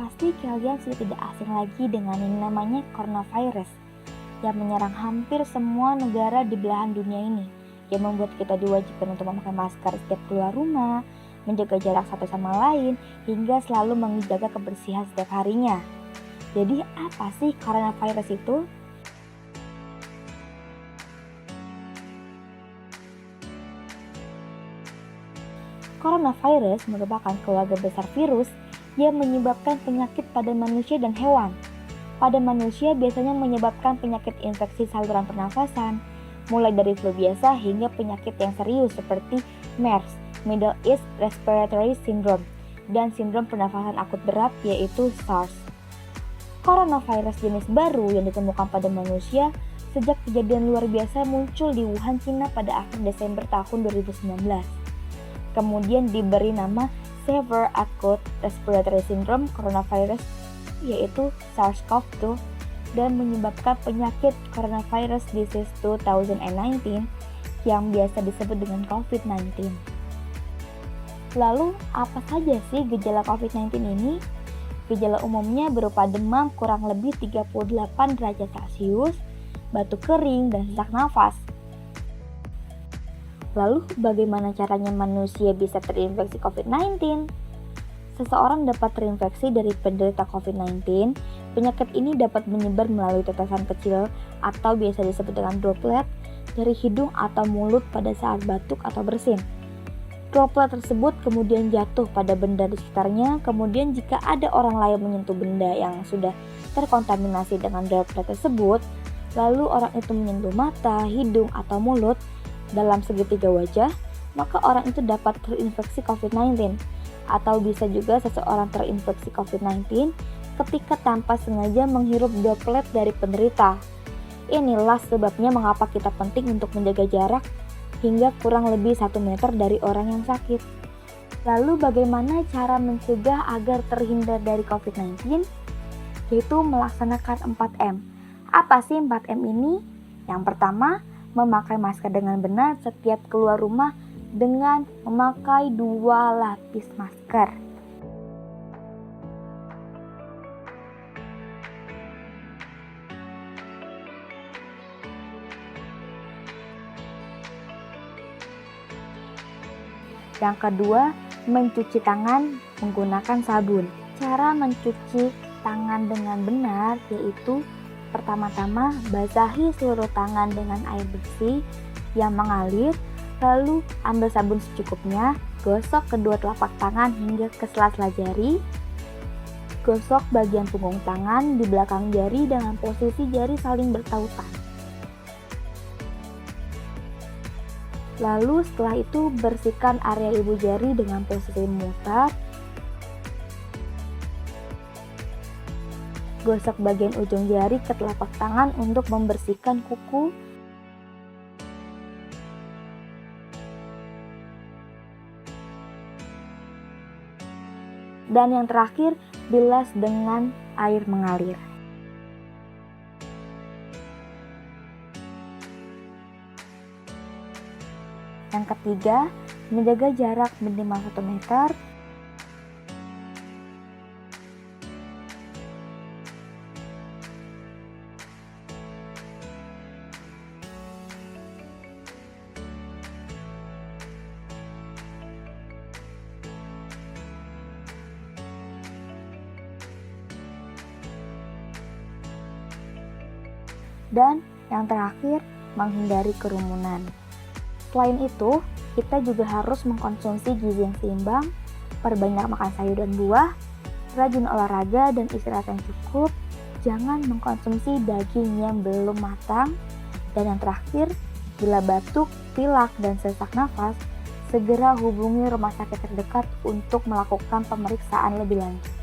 Pasti kalian sudah tidak asing lagi dengan yang namanya coronavirus yang menyerang hampir semua negara di belahan dunia ini, yang membuat kita diwajibkan untuk memakai masker setiap keluar rumah, menjaga jarak satu sama lain, hingga selalu menjaga kebersihan setiap harinya. Jadi apa sih coronavirus itu? Coronavirus merupakan keluarga besar virus yang menyebabkan penyakit pada manusia dan hewan. Pada manusia biasanya menyebabkan penyakit infeksi saluran pernafasan, mulai dari flu biasa hingga penyakit yang serius seperti MERS, Middle East Respiratory Syndrome, dan sindrom pernafasan akut berat yaitu SARS. Coronavirus jenis baru yang ditemukan pada manusia sejak kejadian luar biasa muncul di Wuhan, Cina pada akhir Desember tahun 2019. Kemudian diberi nama Severe Acute Respiratory Syndrome Coronavirus yaitu SARS-CoV-2 dan menyebabkan penyakit Coronavirus Disease 2019 yang biasa disebut dengan COVID-19. Lalu apa saja sih gejala COVID-19 ini? Gejala umumnya berupa demam kurang lebih 38 derajat Celcius, batuk kering, dan sesak nafas. Lalu bagaimana caranya manusia bisa terinfeksi COVID-19? Seseorang dapat terinfeksi dari penderita COVID-19. Penyakit ini dapat menyebar melalui tetesan kecil atau biasa disebut dengan droplet dari hidung atau mulut pada saat batuk atau bersin. Droplet tersebut kemudian jatuh pada benda di sekitarnya. Kemudian jika ada orang lain menyentuh benda yang sudah terkontaminasi dengan droplet tersebut, lalu orang itu menyentuh mata, hidung, atau mulut dalam segitiga wajah, maka orang itu dapat terinfeksi COVID-19. Atau bisa juga seseorang terinfeksi COVID-19 ketika tanpa sengaja menghirup droplet dari penderita. Inilah sebabnya mengapa kita penting untuk menjaga jarak hingga kurang lebih 1 meter dari orang yang sakit. Lalu bagaimana cara mencegah agar terhindar dari COVID-19? Yaitu melaksanakan 4M. Apa sih 4M ini? Yang pertama, memakai masker dengan benar setiap keluar rumah dengan memakai 2 lapis masker. Yang kedua, mencuci tangan menggunakan sabun. Cara mencuci tangan dengan benar yaitu pertama-tama basahi seluruh tangan dengan air bersih yang mengalir, lalu ambil sabun secukupnya, gosok kedua telapak tangan hingga ke sela-sela jari, gosok bagian punggung tangan di belakang jari dengan posisi jari saling bertautan. Lalu setelah itu bersihkan area ibu jari dengan posisi memutar. Gosok bagian ujung jari ke telapak tangan untuk membersihkan kuku. Dan yang terakhir, bilas dengan air mengalir. Yang ketiga, menjaga jarak minimal 1 meter. Dan yang terakhir, menghindari kerumunan. Selain itu, kita juga harus mengkonsumsi gizi yang seimbang, perbanyak makan sayur dan buah, rajin olahraga dan istirahat yang cukup, jangan mengkonsumsi daging yang belum matang, dan yang terakhir, bila batuk, pilek, dan sesak nafas, segera hubungi rumah sakit terdekat untuk melakukan pemeriksaan lebih lanjut.